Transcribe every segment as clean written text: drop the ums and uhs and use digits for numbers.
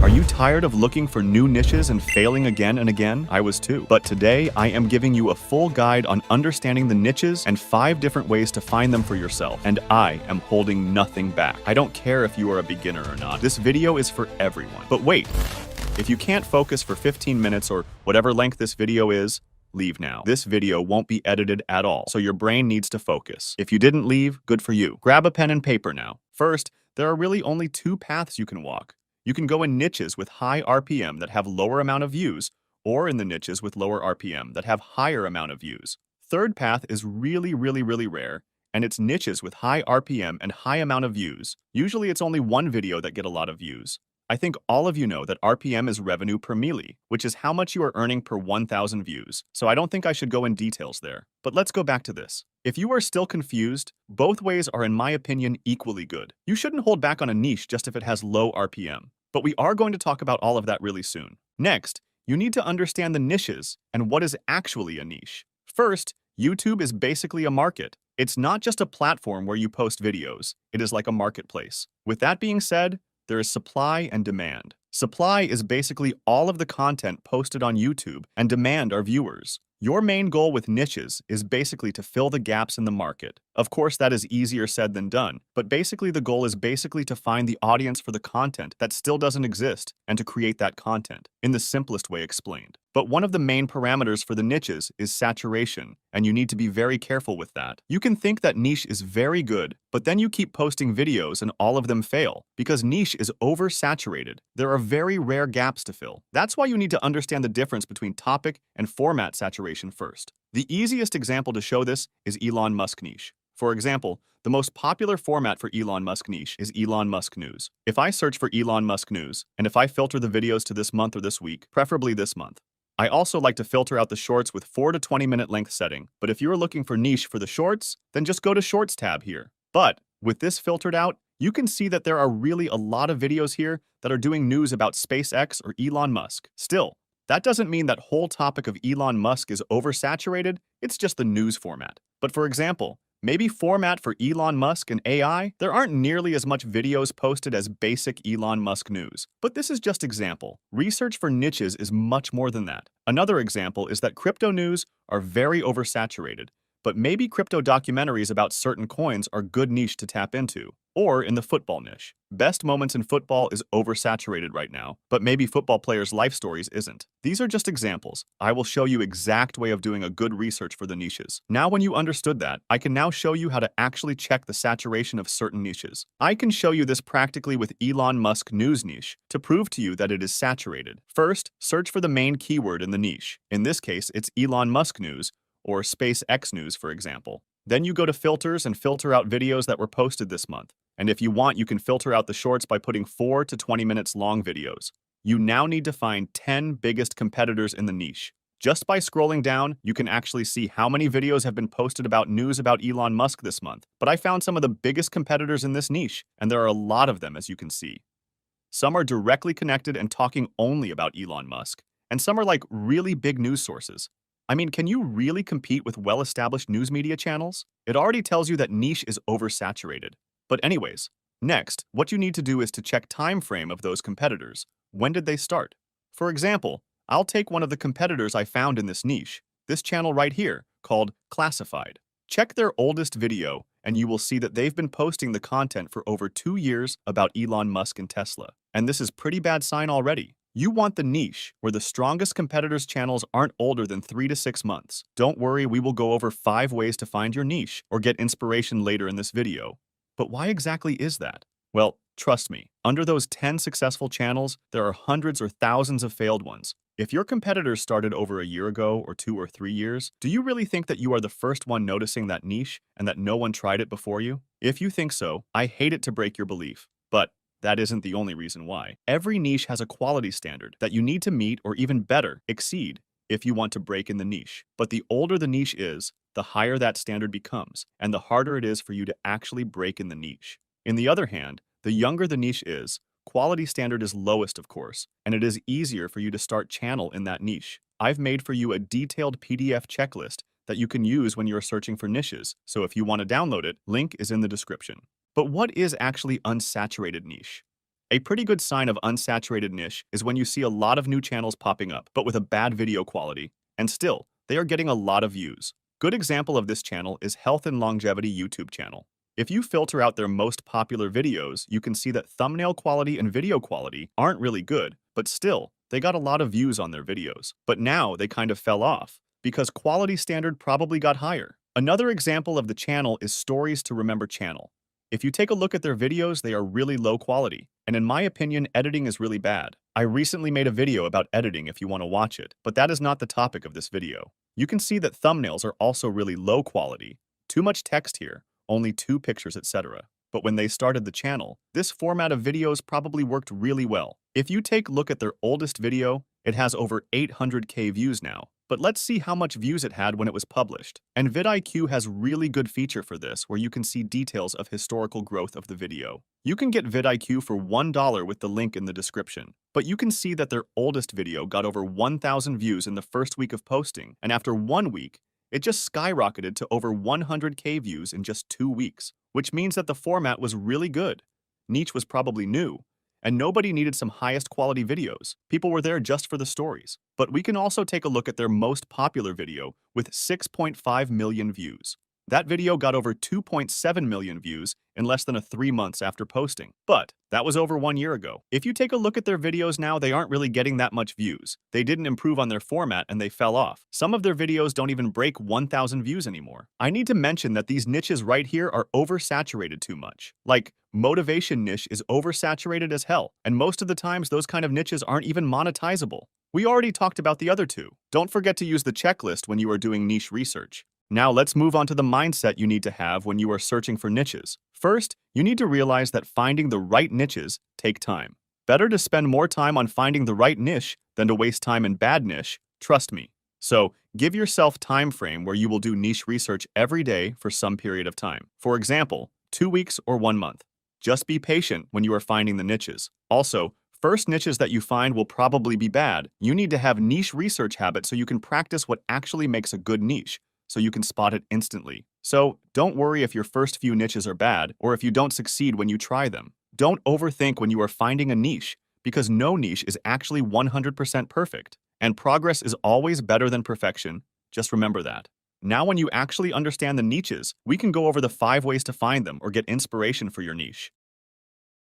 Are you tired of looking for new niches and failing again and again? I was too. But today, I am giving you a full guide on understanding the niches and 5 different ways to find them for yourself. And I am holding nothing back. I don't care if you are a beginner or not. This video is for everyone. But wait, if you can't focus for 15 minutes or whatever length this video is, leave now. This video won't be edited at all, so your brain needs to focus. If you didn't leave, good for you. Grab a pen and paper now. First, there are really only 2 paths you can walk. You can go in niches with high RPM that have lower amount of views, or in the niches with lower RPM that have higher amount of views. Third path is really rare, and it's niches with high RPM and high amount of views. Usually it's only one video that get a lot of views. I think all of you know that RPM is revenue per mealy, which is how much you are earning per 1,000 views, so I don't think I should go in details there. But let's go back to this. If you are still confused, both ways are in my opinion equally good. You shouldn't hold back on a niche just if it has low RPM. But we are going to talk about all of that really soon. Next, you need to understand the niches and what is actually a niche. First, YouTube is basically a market. It's not just a platform where you post videos. It is like a marketplace. With that being said, there is supply and demand. Supply is basically all of the content posted on YouTube, and demand are viewers. Your main goal with niches is basically to fill the gaps in the market. Of course, that is easier said than done, but basically the goal is to find the audience for the content that still doesn't exist and to create that content, in the simplest way explained. But one of the main parameters for the niches is saturation, and you need to be very careful with that. You can think that niche is very good, but then you keep posting videos and all of them fail, because niche is oversaturated. There are very rare gaps to fill. That's why you need to understand the difference between topic and format saturation first. The easiest example to show this is Elon Musk niche. For example, the most popular format for Elon Musk niche is Elon Musk News. If I search for Elon Musk News, and if I filter the videos to this month or this week, preferably this month. I also like to filter out the shorts with 4 to 20 minute length setting, but if you are looking for niche for the shorts, then just go to Shorts tab here. But with this filtered out, you can see that there are really a lot of videos here that are doing news about SpaceX or Elon Musk. Still, that doesn't mean that whole topic of Elon Musk is oversaturated, it's just the news format. But for example, maybe format for Elon Musk and AI, there aren't nearly as much videos posted as basic Elon Musk news. But this is just example. Research for niches is much more than that. Another example is that crypto news are very oversaturated, but maybe crypto documentaries about certain coins are good niche to tap into. Or in the football niche. Best moments in football is oversaturated right now, but maybe football players' life stories isn't. These are just examples. I will show you exact way of doing a good research for the niches. Now when you understood that, I can now show you how to actually check the saturation of certain niches. I can show you this practically with Elon Musk news niche to prove to you that it is saturated. First, search for the main keyword in the niche. In this case, it's Elon Musk news, or SpaceX news, for example. Then you go to filters and filter out videos that were posted this month. And if you want, you can filter out the shorts by putting 4 to 20 minutes long videos. You now need to find 10 biggest competitors in the niche. Just by scrolling down, you can actually see how many videos have been posted about news about Elon Musk this month. But I found some of the biggest competitors in this niche, and there are a lot of them, as you can see. Some are directly connected and talking only about Elon Musk, and some are like really big news sources. I mean, can you really compete with well-established news media channels? It already tells you that niche is oversaturated. But anyways, next, what you need to do is to check time frame of those competitors. When did they start? For example, I'll take one of the competitors I found in this niche, this channel right here, called Classified. Check their oldest video, and you will see that they've been posting the content for over 2 years about Elon Musk and Tesla. And this is pretty bad sign already. You want the niche where the strongest competitors' channels aren't older than 3 to 6 months. Don't worry, we will go over 5 ways to find your niche or get inspiration later in this video. But why exactly is that? Well, trust me, under those 10 successful channels, there are hundreds or thousands of failed ones. If your competitors started over a year ago or 2 or 3 years, do you really think that you are the first one noticing that niche and that no one tried it before you? If you think so, I hate it to break your belief. But that isn't the only reason why. Every niche has a quality standard that you need to meet or even better, exceed, if you want to break in the niche. But the older the niche is, the higher that standard becomes, and the harder it is for you to actually break in the niche. On the other hand, the younger the niche is, quality standard is lowest, of course, and it is easier for you to start channel in that niche. I've made for you a detailed PDF checklist that you can use when you're searching for niches, so if you want to download it, link is in the description. But what is actually unsaturated niche? A pretty good sign of unsaturated niche is when you see a lot of new channels popping up, but with a bad video quality, and still, they are getting a lot of views. Good example of this channel is Health and Longevity YouTube channel. If you filter out their most popular videos, you can see that thumbnail quality and video quality aren't really good, but still, they got a lot of views on their videos. But now they kind of fell off, because quality standard probably got higher. Another example of the channel is Stories to Remember channel. If you take a look at their videos, they are really low quality, and in my opinion, editing is really bad. I recently made a video about editing if you want to watch it, but that is not the topic of this video. You can see that thumbnails are also really low quality, too much text here, only 2 pictures, etc. But when they started the channel, this format of videos probably worked really well. If you take a look at their oldest video, it has over 800k views now. But let's see how much views it had when it was published. And vidIQ has really good feature for this where you can see details of historical growth of the video. You can get vidIQ for $1 with the link in the description. But you can see that their oldest video got over 1,000 views in the first week of posting, and after 1 week, it just skyrocketed to over 100k views in just 2 weeks, which means that the format was really good. Niche was probably new, and nobody needed some highest quality videos. People were there just for the stories. But we can also take a look at their most popular video with 6.5 million views. That video got over 2.7 million views in less than 3 months after posting. But that was over 1 year ago. If you take a look at their videos now, they aren't really getting that much views. They didn't improve on their format and they fell off. Some of their videos don't even break 1,000 views anymore. I need to mention that these niches right here are oversaturated too much. Like, motivation niche is oversaturated as hell, and most of the times those kind of niches aren't even monetizable. We already talked about the other two. Don't forget to use the checklist when you are doing niche research. Now let's move on to the mindset you need to have when you are searching for niches. First, you need to realize that finding the right niches take time. Better to spend more time on finding the right niche than to waste time in bad niche, trust me. So, give yourself time frame where you will do niche research every day for some period of time. For example, 2 weeks or 1 month. Just be patient when you are finding the niches. Also, first niches that you find will probably be bad. You need to have niche research habits so you can practice what actually makes a good niche, so you can spot it instantly. So, don't worry if your first few niches are bad or if you don't succeed when you try them. Don't overthink when you are finding a niche, because no niche is actually 100% perfect. And progress is always better than perfection. Just remember that. Now when you actually understand the niches, we can go over the 5 ways to find them or get inspiration for your niche.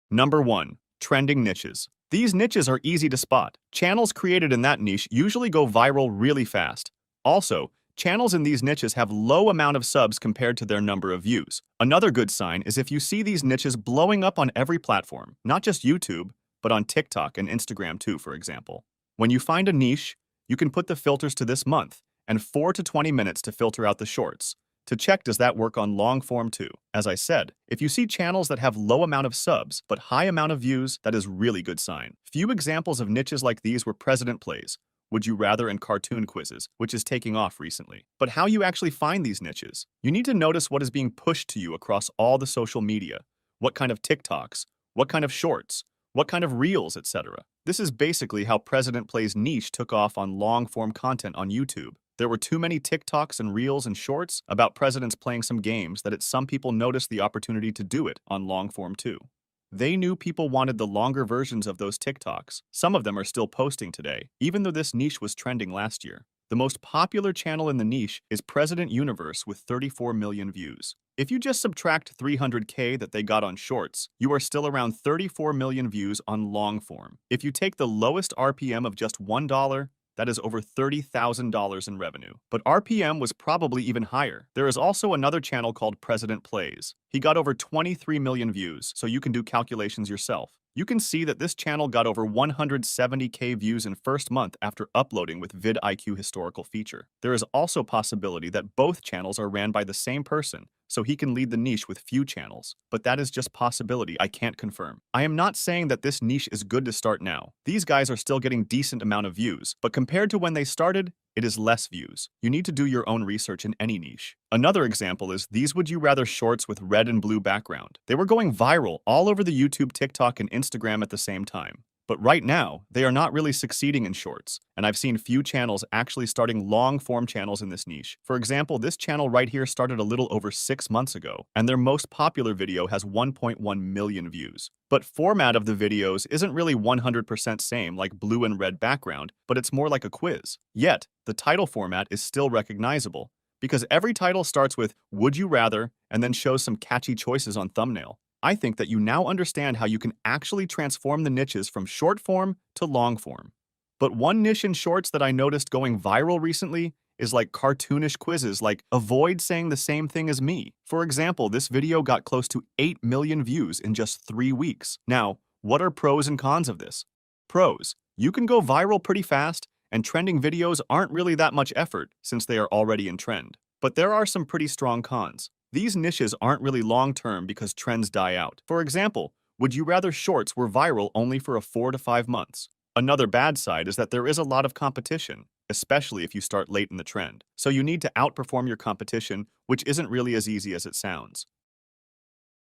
Number 1. Trending niches. These niches are easy to spot. Channels created in that niche usually go viral really fast. Also, channels in these niches have low amount of subs compared to their number of views. Another good sign is if you see these niches blowing up on every platform, not just YouTube, but on TikTok and Instagram too, for example. When you find a niche, you can put the filters to this month and 4 to 20 minutes to filter out the shorts. To check does that work on long form too. As I said, if you see channels that have low amount of subs but high amount of views, that is really good sign. Few examples of niches like these were President Plays, Would You Rather, and cartoon quizzes, which is taking off recently. But how you actually find these niches? You need to notice what is being pushed to you across all the social media. What kind of TikToks? What kind of shorts? What kind of reels, etc. This is basically how President Plays niche took off on long-form content on YouTube. There were too many TikToks and reels and shorts about presidents playing some games that some people noticed the opportunity to do it on long-form too. They knew people wanted the longer versions of those TikToks. Some of them are still posting today, even though this niche was trending last year. The most popular channel in the niche is President Universe with 34 million views. If you just subtract 300k that they got on shorts, you are still around 34 million views on long form. If you take the lowest RPM of just $1, that is over $30,000 in revenue. But RPM was probably even higher. There is also another channel called President Plays. He got over 23 million views, so you can do calculations yourself. You can see that this channel got over 170k views in first month after uploading with vidIQ historical feature. There is also possibility that both channels are ran by the same person, so he can lead the niche with few channels. But that is just possibility, I can't confirm. I am not saying that this niche is good to start now. These guys are still getting decent amount of views, but compared to when they started, it is less views. You need to do your own research in any niche. Another example is these Would You Rather shorts with red and blue background. They were going viral all over the YouTube, TikTok, and Instagram at the same time. But right now, they are not really succeeding in shorts, and I've seen few channels actually starting long-form channels in this niche. For example, this channel right here started a little over 6 months ago, and their most popular video has 1.1 million views. But format of the videos isn't really 100% same like blue and red background, but it's more like a quiz. Yet, the title format is still recognizable, because every title starts with "Would you rather" and then shows some catchy choices on thumbnail. I think that you now understand how you can actually transform the niches from short form to long form. But one niche in shorts that I noticed going viral recently is like cartoonish quizzes like "Avoid saying the same thing as me." For example, this video got close to 8 million views in just 3 weeks. Now, what are pros and cons of this? Pros: you can go viral pretty fast, and trending videos aren't really that much effort since they are already in trend. But there are some pretty strong cons. These niches aren't really long-term because trends die out. For example, would you rather shorts were viral only for a 4 to 5 months? Another bad side is that there is a lot of competition, especially if you start late in the trend. So you need to outperform your competition, which isn't really as easy as it sounds.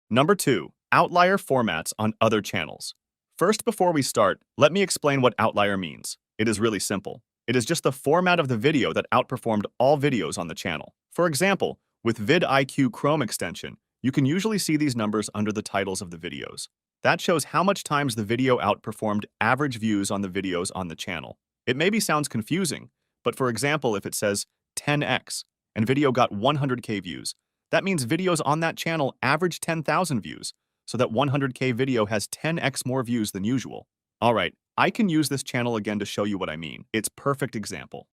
Number 2. Outlier formats on other channels. First, before we start, let me explain what outlier means. It is really simple. It is just the format of the video that outperformed all videos on the channel. For example, with vidIQ Chrome extension, you can usually see these numbers under the titles of the videos. That shows how much times the video outperformed average views on the videos on the channel. It maybe sounds confusing, but for example, if it says 10x and video got 100K views, that means videos on that channel average 10,000 views, so that 100K video has 10x more views than usual. Alright, I can use this channel again to show you what I mean. It's perfect example.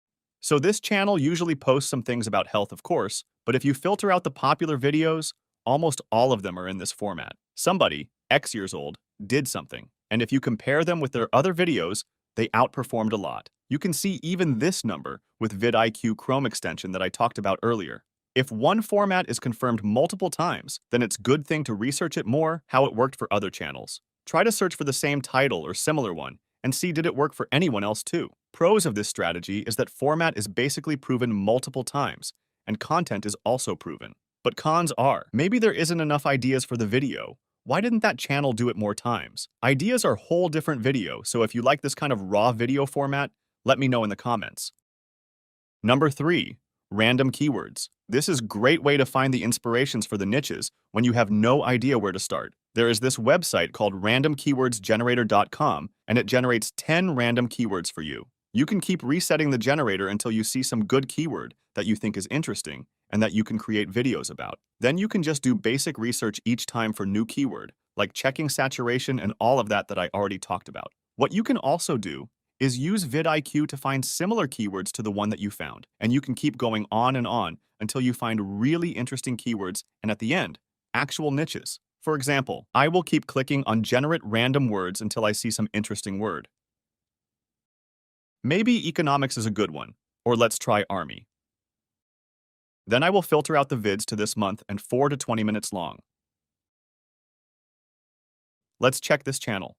So this channel usually posts some things about health, of course, but if you filter out the popular videos, almost all of them are in this format. Somebody, X years old, did something, and if you compare them with their other videos, they outperformed a lot. You can see even this number with vidIQ Chrome extension that I talked about earlier. If one format is confirmed multiple times, then it's a good thing to research it more how it worked for other channels. Try to search for the same title or similar one, and see did it work for anyone else too. Pros of this strategy is that format is basically proven multiple times, and content is also proven. But cons are, maybe there isn't enough ideas for the video. Why didn't that channel do it more times? Ideas are whole different video, so if you like this kind of raw video format, let me know in the comments. Number 3. Random keywords. This is a great way to find the inspirations for the niches when you have no idea where to start. There is this website called randomkeywordsgenerator.com, and it generates 10 random keywords for you. You can keep resetting the generator until you see some good keyword that you think is interesting and that you can create videos about. Then you can just do basic research each time for new keyword, like checking saturation and all of that I already talked about. What you can also do is use vidIQ to find similar keywords to the one that you found, and you can keep going on and on until you find really interesting keywords and at the end, actual niches. For example, I will keep clicking on generate random words until I see some interesting word. Maybe economics is a good one, or let's try army. Then I will filter out the vids to this month and 4 to 20 minutes long. Let's check this channel.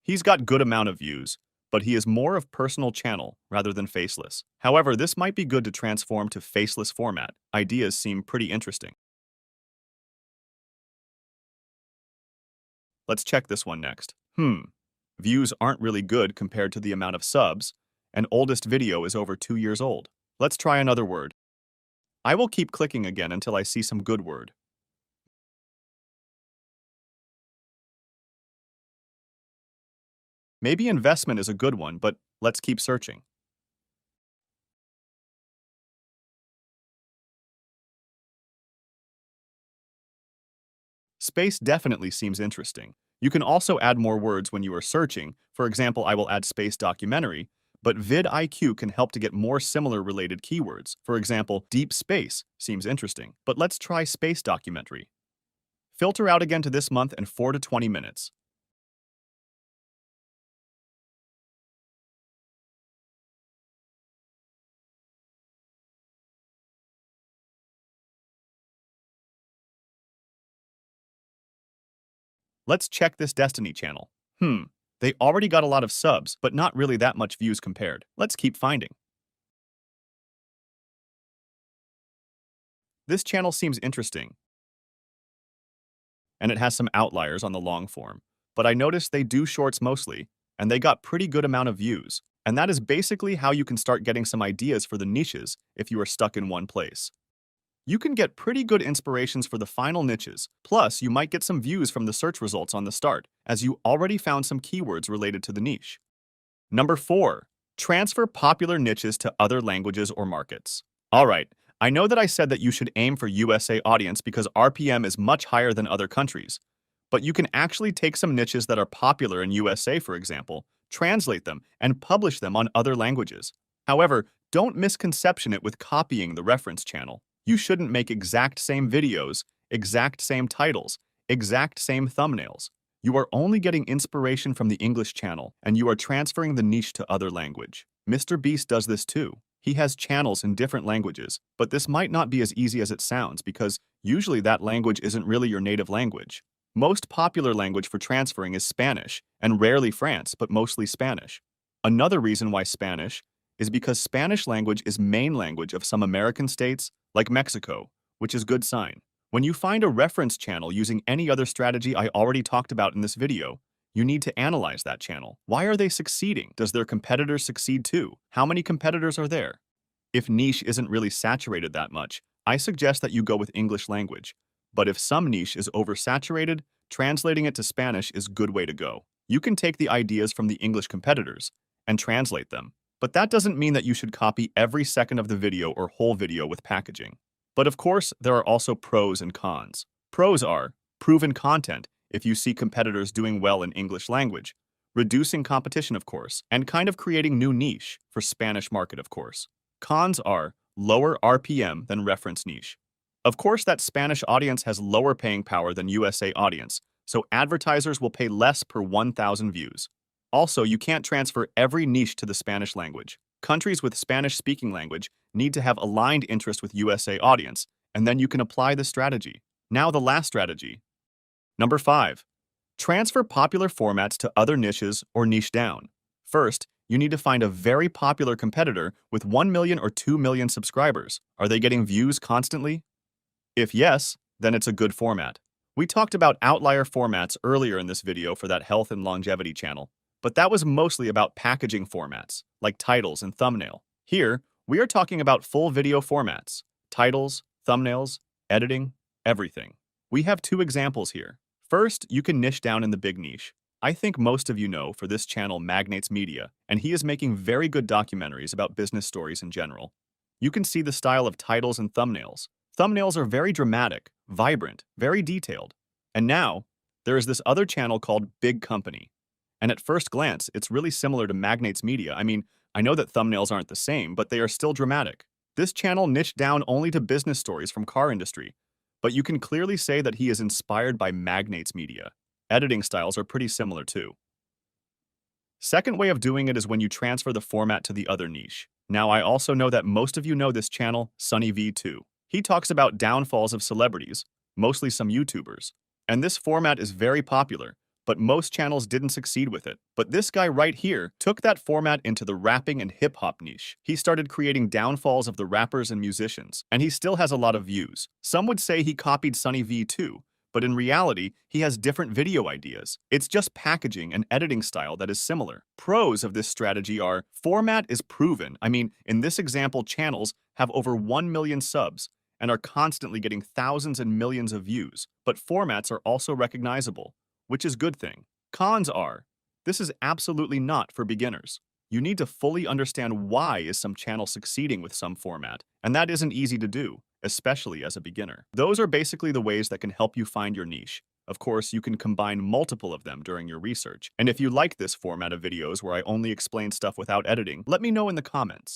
He's got good amount of views, but he is more of personal channel rather than faceless. However, this might be good to transform to faceless format. Ideas seem pretty interesting. Let's check this one next. Views aren't really good compared to the amount of subs, and oldest video is over 2 years old. Let's try another word. I will keep clicking again until I see some good word. Maybe investment is a good one, but let's keep searching. Space definitely seems interesting. You can also add more words when you are searching. For example, I will add space documentary, but vidIQ can help to get more similar related keywords. For example, deep space seems interesting, but let's try space documentary. Filter out again to this month and 4 to 20 minutes. Let's check this Destiny channel. They already got a lot of subs, but not really that much views compared. Let's keep finding. This channel seems interesting, and it has some outliers on the long form. but I noticed they do shorts mostly, and they got pretty good amount of views. And that is basically how you can start getting some ideas for the niches if you are stuck in one place. You can get pretty good inspirations for the final niches, plus you might get some views from the search results on the start, as you already found some keywords related to the niche. Number 4. Transfer popular niches to other languages or markets. Alright, I know that I said that you should aim for USA audience because RPM is much higher than other countries, but you can actually take some niches that are popular in USA, for example, translate them, and publish them on other languages. However, don't misconception it with copying the reference channel. You shouldn't make exact same videos, exact same titles, exact same thumbnails. You are only getting inspiration from the English channel, and you are transferring the niche to other language. Mr. Beast does this too. He has channels in different languages, but this might not be as easy as it sounds because usually that language isn't really your native language. Most popular language for transferring is Spanish, and rarely France, but mostly Spanish. Another reason why Spanish is because Spanish language is main language of some American states, like Mexico, which is good sign. When you find a reference channel using any other strategy I already talked about in this video, you need to analyze that channel. Why are they succeeding? Does their competitors succeed too? How many competitors are there? If niche isn't really saturated that much, I suggest that you go with English language. But if some niche is oversaturated, translating it to Spanish is a good way to go. You can take the ideas from the English competitors and translate them. But that doesn't mean that you should copy every second of the video or whole video with packaging. But of course, there are also pros and cons. Pros are proven content if you see competitors doing well in English language, reducing competition, of course, and kind of creating new niche for Spanish market, of course. Cons are lower RPM than reference niche. Of course, that Spanish audience has lower paying power than USA audience, so advertisers will pay less per 1,000 views. Also, you can't transfer every niche to the Spanish language. Countries with Spanish-speaking language need to have aligned interest with USA audience, and then you can apply the strategy. Now the last strategy. Number 5. Transfer popular formats to other niches or niche down. First, you need to find a very popular competitor with 1 million or 2 million subscribers. Are they getting views constantly? If yes, then it's a good format. We talked about Outlier formats earlier in this video for that health and longevity channel, but that was mostly about packaging formats, like titles and thumbnail. Here, we are talking about full video formats, titles, thumbnails, editing, everything. We have 2 examples here. First, you can niche down in the big niche. I think most of you know for this channel Magnates Media, and he is making very good documentaries about business stories in general. You can see the style of titles and thumbnails. Thumbnails are very dramatic, vibrant, very detailed. And now, there is this other channel called Big Company. And at first glance, it's really similar to Magnates Media. I mean, I know that thumbnails aren't the same, but they are still dramatic. This channel niched down only to business stories from car industry, but you can clearly say that he is inspired by Magnates Media. Editing styles are pretty similar too. Second way of doing it is when you transfer the format to the other niche. Now, I also know that most of you know this channel, Sunny V2. He talks about downfalls of celebrities, mostly some YouTubers. And this format is very popular, but most channels didn't succeed with it. But this guy right here took that format into the rapping and hip-hop niche. He started creating downfalls of the rappers and musicians, and he still has a lot of views. Some would say he copied Sunny V2, but in reality, he has different video ideas. It's just packaging and editing style that is similar. Pros of this strategy are, format is proven. I mean, in this example, channels have over 1 million subs and are constantly getting thousands and millions of views, but formats are also recognizable, which is a good thing. Cons are, this is absolutely not for beginners. You need to fully understand why is some channel succeeding with some format, and that isn't easy to do, especially as a beginner. Those are basically the ways that can help you find your niche. Of course, you can combine multiple of them during your research. And if you like this format of videos where I only explain stuff without editing, let me know in the comments.